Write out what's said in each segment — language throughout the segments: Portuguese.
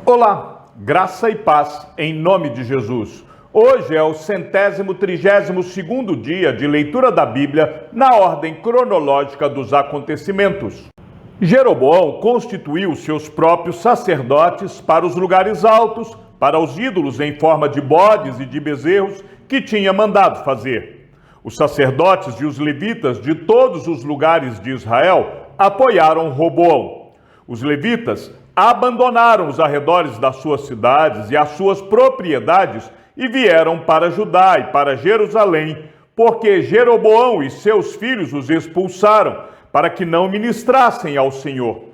Olá, graça e paz em nome de Jesus. Hoje é o 132º dia de leitura da Bíblia na ordem cronológica dos acontecimentos. Jeroboão constituiu seus próprios sacerdotes para os lugares altos, para os ídolos em forma de bodes e de bezerros que tinha mandado fazer. Os sacerdotes e os levitas de todos os lugares de Israel apoiaram Roboão. Os levitas abandonaram os arredores das suas cidades e as suas propriedades e vieram para Judá e para Jerusalém, porque Jeroboão e seus filhos os expulsaram, para que não ministrassem ao Senhor.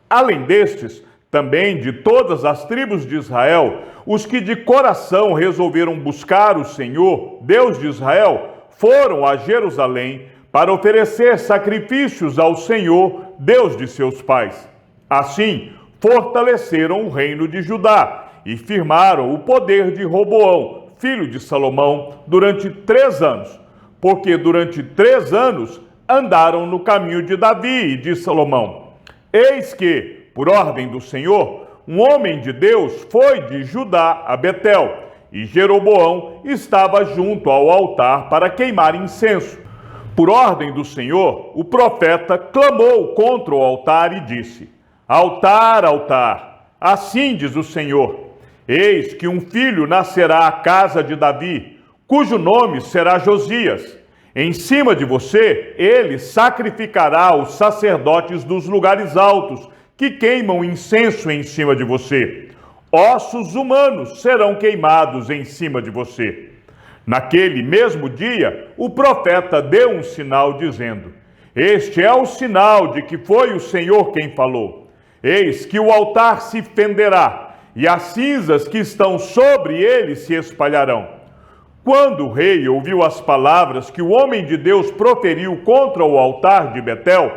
Além destes, também de todas as tribos de Israel, os que de coração resolveram buscar o Senhor, Deus de Israel, foram a Jerusalém para oferecer sacrifícios ao Senhor, Deus de seus pais. Assim, fortaleceram o reino de Judá e firmaram o poder de Roboão, filho de Salomão, durante 3 anos, porque durante 3 anos andaram no caminho de Davi e de Salomão. Eis que, por ordem do Senhor, um homem de Deus foi de Judá a Betel, e Jeroboão estava junto ao altar para queimar incenso. Por ordem do Senhor, o profeta clamou contra o altar e disse: Altar, altar, assim diz o Senhor, eis que um filho nascerá à casa de Davi, cujo nome será Josias. Em cima de você, ele sacrificará os sacerdotes dos lugares altos, que queimam incenso em cima de você. Ossos humanos serão queimados em cima de você. Naquele mesmo dia, o profeta deu um sinal dizendo: Este é o sinal de que foi o Senhor quem falou. Eis que o altar se fenderá, e as cinzas que estão sobre ele se espalharão. Quando o rei ouviu as palavras que o homem de Deus proferiu contra o altar de Betel,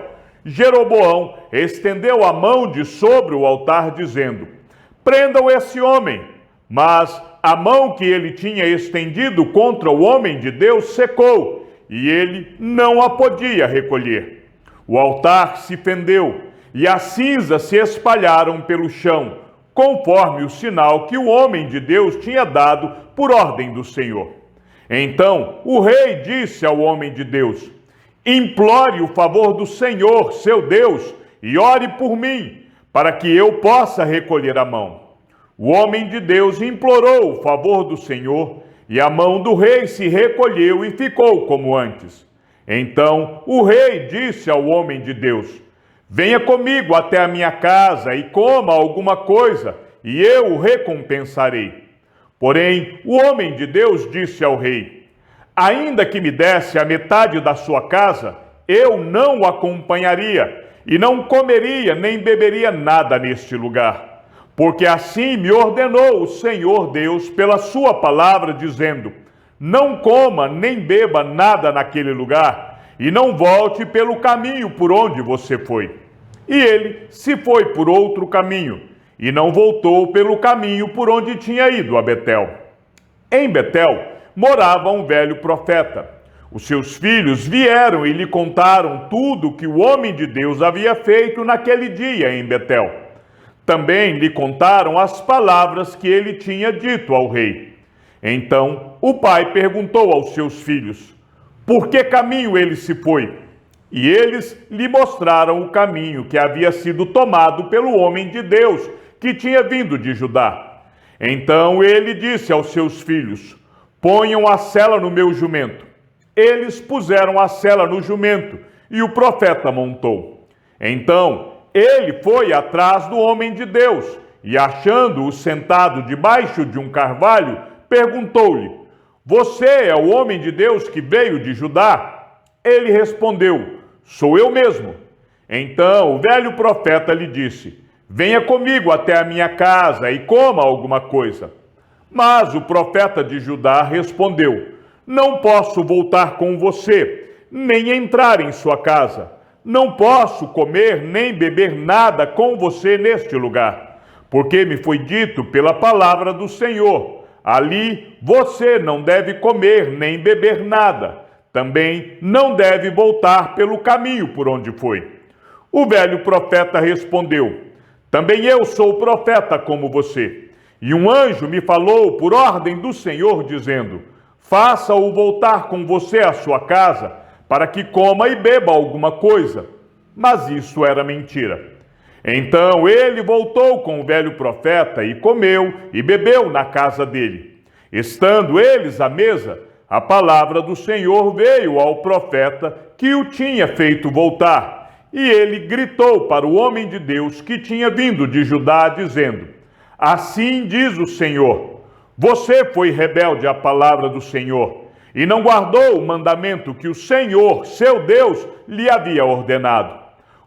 Jeroboão estendeu a mão de sobre o altar, dizendo: Prendam esse homem. Mas a mão que ele tinha estendido contra o homem de Deus secou, e ele não a podia recolher. O altar se fendeu, e as cinzas se espalharam pelo chão, conforme o sinal que o homem de Deus tinha dado por ordem do Senhor. Então o rei disse ao homem de Deus: Implore o favor do Senhor, seu Deus, e ore por mim, para que eu possa recolher a mão. O homem de Deus implorou o favor do Senhor, e a mão do rei se recolheu e ficou como antes. Então o rei disse ao homem de Deus: Venha comigo até a minha casa e coma alguma coisa, e eu o recompensarei. Porém, o homem de Deus disse ao rei: Ainda que me desse a metade da sua casa, eu não o acompanharia, e não comeria nem beberia nada neste lugar. Porque assim me ordenou o Senhor Deus pela sua palavra, dizendo: Não coma nem beba nada naquele lugar, e não volte pelo caminho por onde você foi. E ele se foi por outro caminho, e não voltou pelo caminho por onde tinha ido a Betel. Em Betel morava um velho profeta. Os seus filhos vieram e lhe contaram tudo que o homem de Deus havia feito naquele dia em Betel. Também lhe contaram as palavras que ele tinha dito ao rei. Então o pai perguntou aos seus filhos: Por que caminho ele se foi? E eles lhe mostraram o caminho que havia sido tomado pelo homem de Deus, que tinha vindo de Judá. Então ele disse aos seus filhos: Ponham a sela no meu jumento. Eles puseram a sela no jumento, e o profeta montou. Então ele foi atrás do homem de Deus, e achando-o sentado debaixo de um carvalho, perguntou-lhe: Você é o homem de Deus que veio de Judá? Ele respondeu: Sou eu mesmo. Então o velho profeta lhe disse: Venha comigo até a minha casa e coma alguma coisa. Mas o profeta de Judá respondeu: Não posso voltar com você, nem entrar em sua casa. Não posso comer nem beber nada com você neste lugar, porque me foi dito pela palavra do Senhor: ali você não deve comer nem beber nada. Também não deve voltar pelo caminho por onde foi. O velho profeta respondeu: Também eu sou profeta como você. E um anjo me falou por ordem do Senhor, dizendo: faça-o voltar com você à sua casa, para que coma e beba alguma coisa. Mas isso era mentira. Então ele voltou com o velho profeta e comeu e bebeu na casa dele. Estando eles à mesa, a palavra do Senhor veio ao profeta que o tinha feito voltar. E ele gritou para o homem de Deus que tinha vindo de Judá, dizendo: assim diz o Senhor, você foi rebelde à palavra do Senhor e não guardou o mandamento que o Senhor, seu Deus, lhe havia ordenado.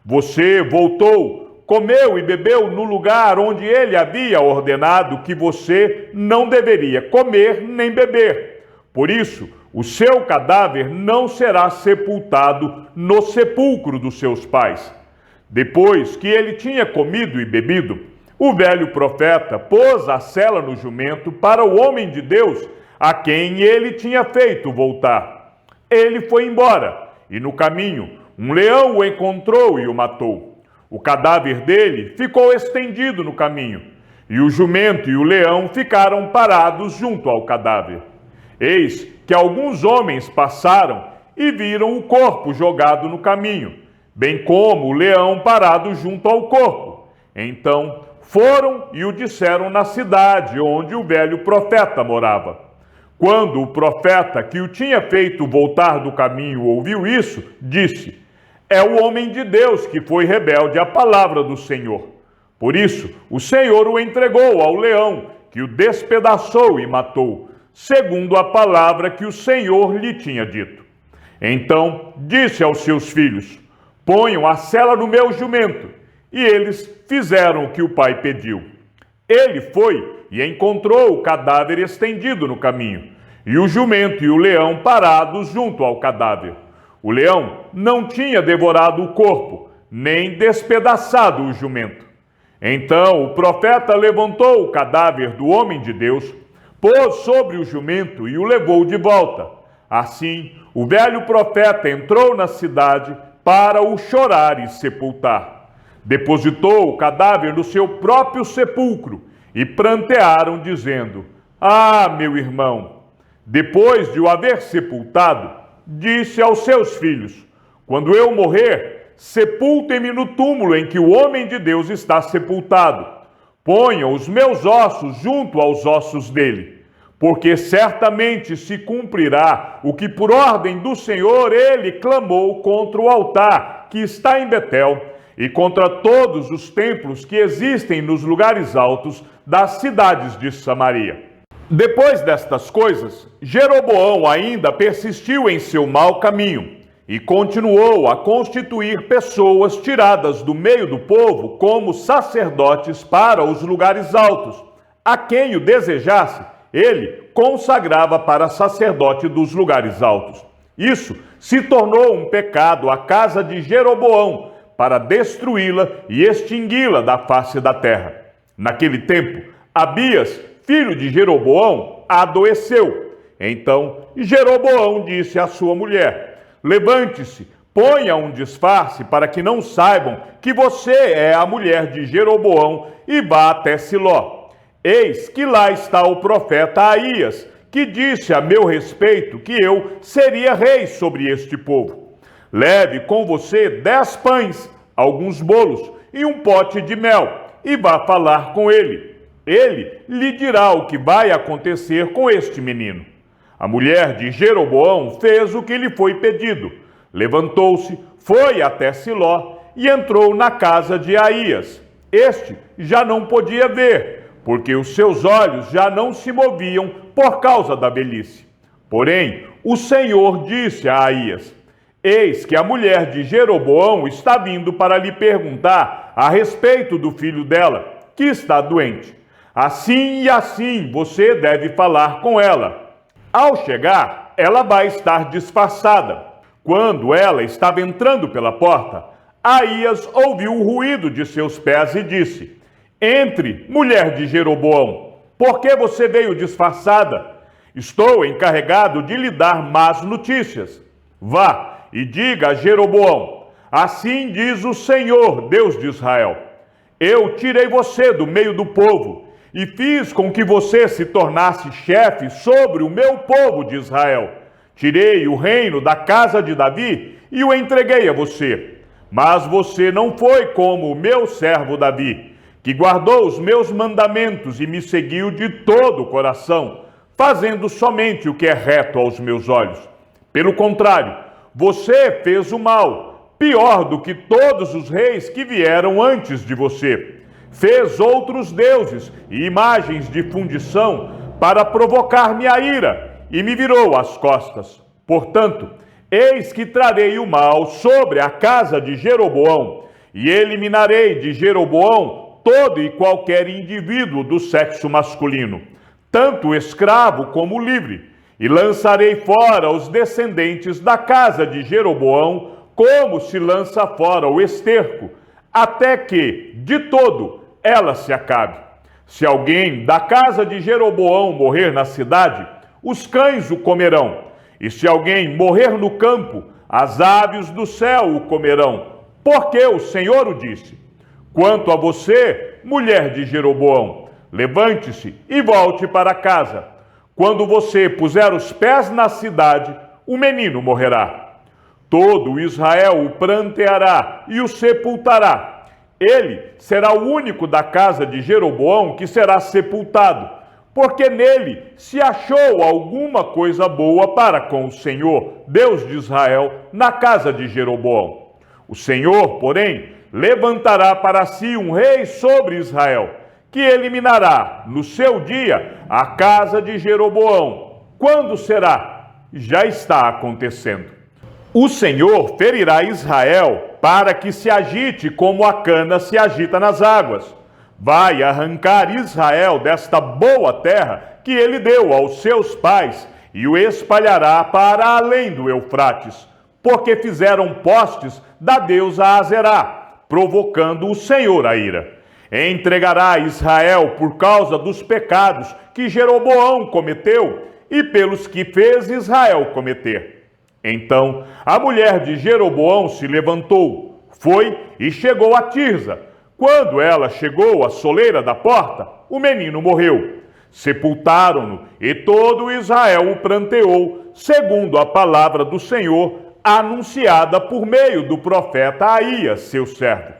Você voltou, comeu e bebeu no lugar onde ele havia ordenado que você não deveria comer nem beber. Por isso, o seu cadáver não será sepultado no sepulcro dos seus pais. Depois que ele tinha comido e bebido, o velho profeta pôs a sela no jumento para o homem de Deus, a quem ele tinha feito voltar. Ele foi embora, e no caminho, um leão o encontrou e o matou. O cadáver dele ficou estendido no caminho, e o jumento e o leão ficaram parados junto ao cadáver. Eis que alguns homens passaram e viram o corpo jogado no caminho, bem como o leão parado junto ao corpo. Então foram e o disseram na cidade onde o velho profeta morava. Quando o profeta que o tinha feito voltar do caminho ouviu isso, disse: é o homem de Deus que foi rebelde à palavra do Senhor. Por isso, o Senhor o entregou ao leão, que o despedaçou e matou, segundo a palavra que o Senhor lhe tinha dito. Então disse aos seus filhos: ponham a sela no meu jumento. E eles fizeram o que o pai pediu. Ele foi e encontrou o cadáver estendido no caminho, e o jumento e o leão parados junto ao cadáver. O leão não tinha devorado o corpo, nem despedaçado o jumento. Então o profeta levantou o cadáver do homem de Deus, pôs sobre o jumento e o levou de volta. Assim, o velho profeta entrou na cidade para o chorar e sepultar. Depositou o cadáver no seu próprio sepulcro e prantearam, dizendo: ah, meu irmão! Depois de o haver sepultado, disse aos seus filhos: quando eu morrer, sepultem-me no túmulo em que o homem de Deus está sepultado. Ponham os meus ossos junto aos ossos dele, porque certamente se cumprirá o que por ordem do Senhor ele clamou contra o altar que está em Betel e contra todos os templos que existem nos lugares altos das cidades de Samaria. Depois destas coisas, Jeroboão ainda persistiu em seu mau caminho e continuou a constituir pessoas tiradas do meio do povo como sacerdotes para os lugares altos. A quem o desejasse, ele consagrava para sacerdote dos lugares altos. Isso se tornou um pecado à casa de Jeroboão, para destruí-la e extingui-la da face da terra. Naquele tempo, Abias, filho de Jeroboão, adoeceu. Então Jeroboão disse à sua mulher: levante-se, ponha um disfarce para que não saibam que você é a mulher de Jeroboão e vá até Siló. Eis que lá está o profeta Aías, que disse a meu respeito que eu seria rei sobre este povo. Leve com você 10 pães, alguns bolos e um pote de mel, e vá falar com ele. Ele lhe dirá o que vai acontecer com este menino. A mulher de Jeroboão fez o que lhe foi pedido. Levantou-se, foi até Siló e entrou na casa de Aías. Este já não podia ver, porque os seus olhos já não se moviam por causa da velhice. Porém, o Senhor disse a Aías: eis que a mulher de Jeroboão está vindo para lhe perguntar a respeito do filho dela, que está doente. Assim e assim você deve falar com ela. Ao chegar, ela vai estar disfarçada. Quando ela estava entrando pela porta, Aías ouviu o ruído de seus pés e disse: entre, mulher de Jeroboão, por que você veio disfarçada? Estou encarregado de lhe dar más notícias. Vá e diga a Jeroboão: assim diz o Senhor, Deus de Israel: eu tirei você do meio do povo e fiz com que você se tornasse chefe sobre o meu povo de Israel. Tirei o reino da casa de Davi e o entreguei a você. Mas você não foi como o meu servo Davi, que guardou os meus mandamentos e me seguiu de todo o coração, fazendo somente o que é reto aos meus olhos. Pelo contrário, você fez o mal, pior do que todos os reis que vieram antes de você. Fez outros deuses e imagens de fundição para provocar minha ira e me virou as costas. Portanto, eis que trarei o mal sobre a casa de Jeroboão e eliminarei de Jeroboão todo e qualquer indivíduo do sexo masculino, tanto escravo como livre, e lançarei fora os descendentes da casa de Jeroboão, como se lança fora o esterco, até que, de todo, ela se acabe. Se alguém da casa de Jeroboão morrer na cidade, os cães o comerão, e se alguém morrer no campo, as aves do céu o comerão, porque o Senhor o disse. Quanto a você, mulher de Jeroboão, levante-se e volte para casa. Quando você puser os pés na cidade, o menino morrerá. Todo Israel o pranteará e o sepultará. Ele será o único da casa de Jeroboão que será sepultado, porque nele se achou alguma coisa boa para com o Senhor, Deus de Israel, na casa de Jeroboão. O Senhor, porém, levantará para si um rei sobre Israel, que eliminará no seu dia a casa de Jeroboão. Quando será? Já está acontecendo. O Senhor ferirá Israel para que se agite como a cana se agita nas águas. Vai arrancar Israel desta boa terra que ele deu aos seus pais e o espalhará para além do Eufrates, porque fizeram postes da deusa Azerá, provocando o Senhor a ira. Entregará Israel por causa dos pecados que Jeroboão cometeu e pelos que fez Israel cometer. Então a mulher de Jeroboão se levantou, foi e chegou a Tirza. Quando ela chegou à soleira da porta, o menino morreu. Sepultaram-no e todo Israel o pranteou, segundo a palavra do Senhor, anunciada por meio do profeta Aías, seu servo.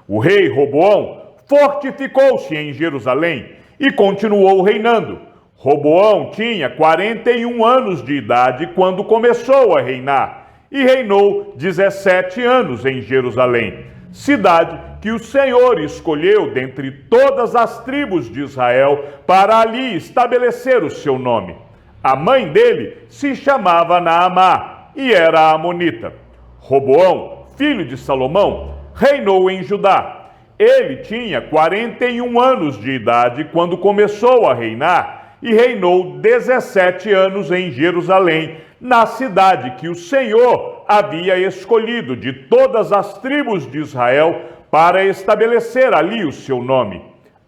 O rei Roboão fortificou-se em Jerusalém e continuou reinando. Roboão tinha 41 anos de idade quando começou a reinar e reinou 17 anos em Jerusalém, cidade que o Senhor escolheu dentre todas as tribos de Israel para ali estabelecer o seu nome. A mãe dele se chamava Naamá e era amonita. Roboão, filho de Salomão, reinou em Judá. Ele tinha 41 anos de idade quando começou a reinar e reinou 17 anos em Jerusalém, na cidade que o Senhor havia escolhido de todas as tribos de Israel para estabelecer ali o seu nome.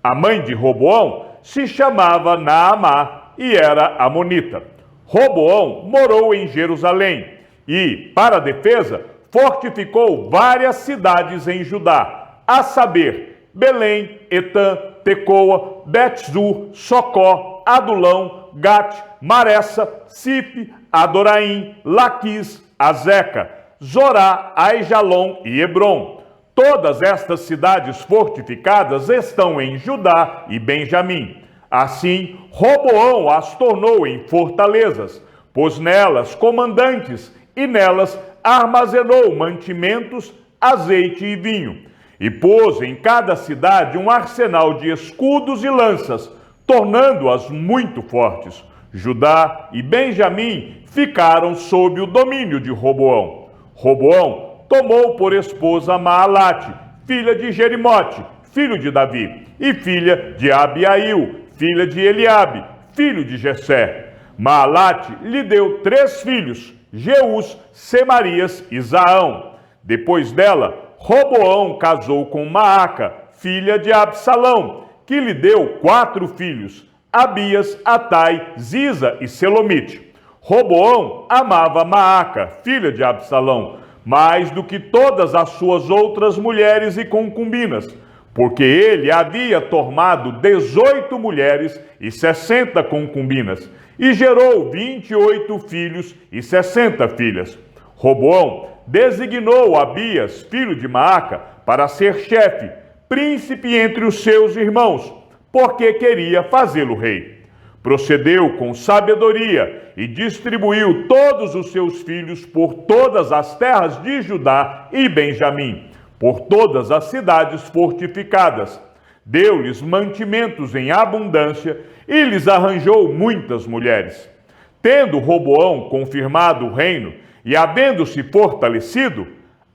A mãe de Roboão se chamava Naamá e era amonita. Roboão morou em Jerusalém e, para a defesa, fortificou várias cidades em Judá, a saber, Belém, Etã, Tecoa, Bet-zur, Socó, Adulão, Gate, Maressa, Sipe, Adoraim, Laquis, Azeca, Zorá, Aijalon e Hebrom. Todas estas cidades fortificadas estão em Judá e Benjamim. Assim, Roboão as tornou em fortalezas, pôs nelas comandantes e nelas armazenou mantimentos, azeite e vinho. E pôs em cada cidade um arsenal de escudos e lanças, tornando-as muito fortes. Judá e Benjamim ficaram sob o domínio de Roboão. Roboão tomou por esposa Maalate, filha de Jerimote, filho de Davi, e filha de Abiail, filha de Eliabe, filho de Jessé. Maalate lhe deu 3 filhos, Jeús, Semarias e Zaão. Depois dela, Roboão casou com Maaca, filha de Absalão, que lhe deu 4 filhos, Abias, Atai, Ziza e Selomite. Roboão amava Maaca, filha de Absalão, mais do que todas as suas outras mulheres e concubinas, porque ele havia tomado 18 mulheres e 60 concubinas, e gerou 28 filhos e 60 filhas. Roboão designou Abias, filho de Maaca, para ser chefe, príncipe entre os seus irmãos, porque queria fazê-lo rei. Procedeu com sabedoria e distribuiu todos os seus filhos por todas as terras de Judá e Benjamim, por todas as cidades fortificadas. Deu-lhes mantimentos em abundância e lhes arranjou muitas mulheres. Tendo Roboão confirmado o reino e havendo-se fortalecido,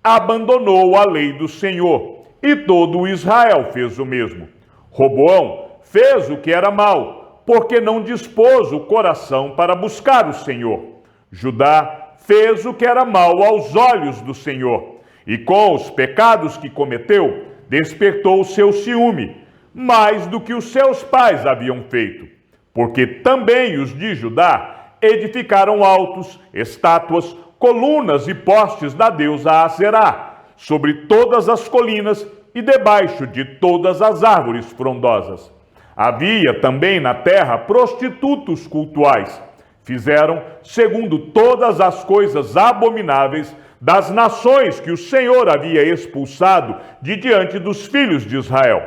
abandonou a lei do Senhor, e todo Israel fez o mesmo. Roboão fez o que era mal, porque não dispôs o coração para buscar o Senhor. Judá fez o que era mal aos olhos do Senhor, e com os pecados que cometeu, despertou o seu ciúme, mais do que os seus pais haviam feito, porque também os de Judá edificaram altos, estátuas, colunas e postes da deusa Aserá, sobre todas as colinas e debaixo de todas as árvores frondosas. Havia também na terra prostitutos cultuais. Fizeram segundo todas as coisas abomináveis das nações que o Senhor havia expulsado de diante dos filhos de Israel.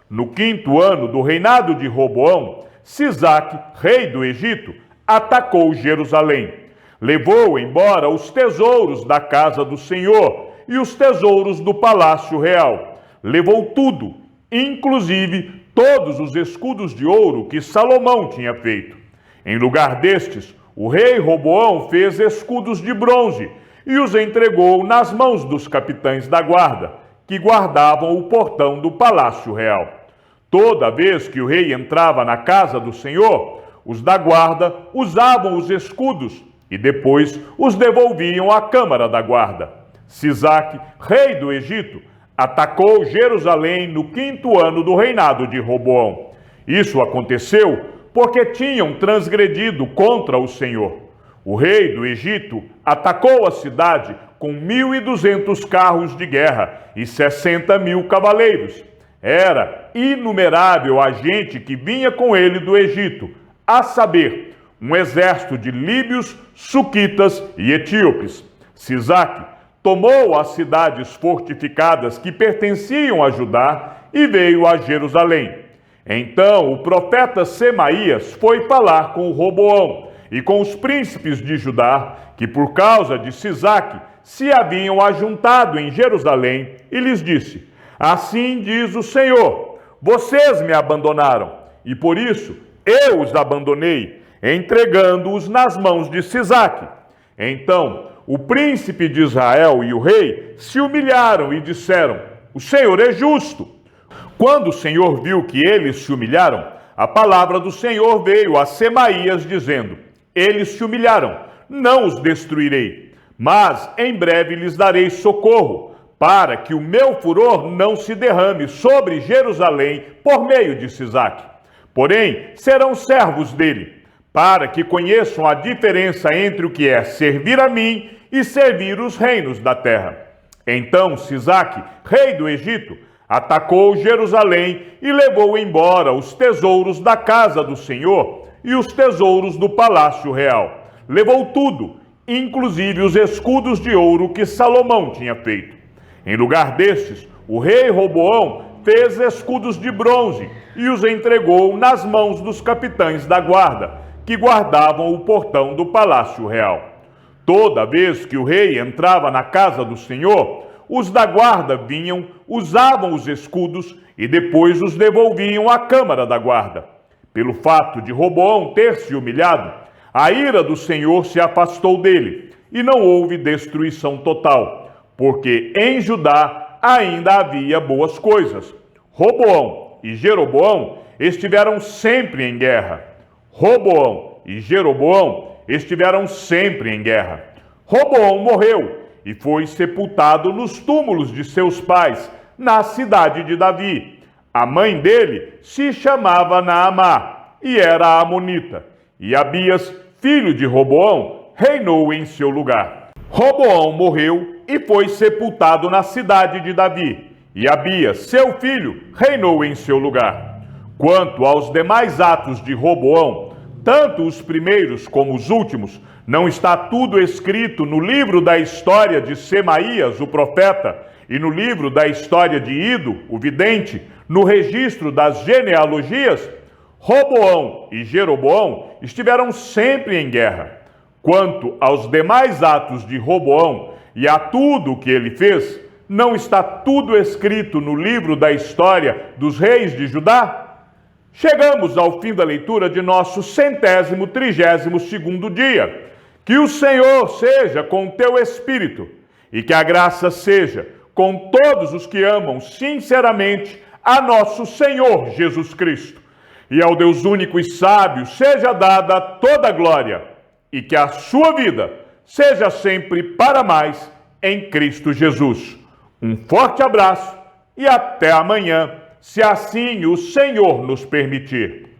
No 5º ano do reinado de Roboão, Sisaque, rei do Egito, atacou Jerusalém. Levou embora os tesouros da casa do Senhor e os tesouros do palácio real. Levou tudo, inclusive todos os escudos de ouro que Salomão tinha feito. Em lugar destes, o rei Roboão fez escudos de bronze e os entregou nas mãos dos capitães da guarda, que guardavam o portão do palácio real. Toda vez que o rei entrava na casa do Senhor, os da guarda usavam os escudos e depois os devolviam à câmara da guarda. Sisaque, rei do Egito, atacou Jerusalém no 5º ano do reinado de Roboão. Isso aconteceu porque tinham transgredido contra o Senhor. O rei do Egito atacou a cidade com 1.200 carros de guerra e 60.000 cavaleiros. Era inumerável a gente que vinha com ele do Egito, a saber, um exército de líbios, suquitas e etíopes. Sisaque tomou as cidades fortificadas que pertenciam a Judá e veio a Jerusalém. Então o profeta Semaías foi falar com Roboão e com os príncipes de Judá, que por causa de Sisaque se haviam ajuntado em Jerusalém, e lhes disse: assim diz o Senhor, vocês me abandonaram, e por isso eu os abandonei, entregando-os nas mãos de Sisaque. Então o príncipe de Israel e o rei se humilharam e disseram: o Senhor é justo. Quando o Senhor viu que eles se humilharam, a palavra do Senhor veio a Semaías dizendo: eles se humilharam, não os destruirei, mas em breve lhes darei socorro, para que o meu furor não se derrame sobre Jerusalém por meio de Sisaque. Porém, serão servos dele, para que conheçam a diferença entre o que é servir a mim e servir os reinos da terra. Então Sisaque, rei do Egito, atacou Jerusalém e levou embora os tesouros da casa do Senhor e os tesouros do palácio real. Levou tudo, inclusive os escudos de ouro que Salomão tinha feito. Em lugar destes, o rei Roboão fez escudos de bronze e os entregou nas mãos dos capitães da guarda, que guardavam o portão do palácio real. Toda vez que o rei entrava na casa do Senhor, os da guarda vinham, usavam os escudos e depois os devolviam à câmara da guarda. Pelo fato de Roboão ter se humilhado, a ira do Senhor se afastou dele e não houve destruição total, porque em Judá ainda havia boas coisas. Roboão e Jeroboão estiveram sempre em guerra. Roboão e Jeroboão estiveram sempre em guerra. Roboão morreu e foi sepultado nos túmulos de seus pais, na cidade de Davi. A mãe dele se chamava Naamá e era amonita. E Abias, filho de Roboão, reinou em seu lugar. Roboão morreu e foi sepultado na cidade de Davi. e Abias, seu filho, reinou em seu lugar. Quanto aos demais atos de Roboão, tanto os primeiros como os últimos, não está tudo escrito no livro da história de Semaías, o profeta, e no livro da história de Ido, o vidente, no registro das genealogias? Roboão e Jeroboão estiveram sempre em guerra. Quanto aos demais atos de Roboão e a tudo o que ele fez, não está tudo escrito no livro da história dos reis de Judá? Chegamos ao fim da leitura de nosso 132º dia. Que o Senhor seja com o teu espírito e que a graça seja com todos os que amam sinceramente a nosso Senhor Jesus Cristo. E ao Deus único e sábio seja dada toda a glória e que a sua vida seja sempre para mais em Cristo Jesus. Um forte abraço e até amanhã, se assim o Senhor nos permitir.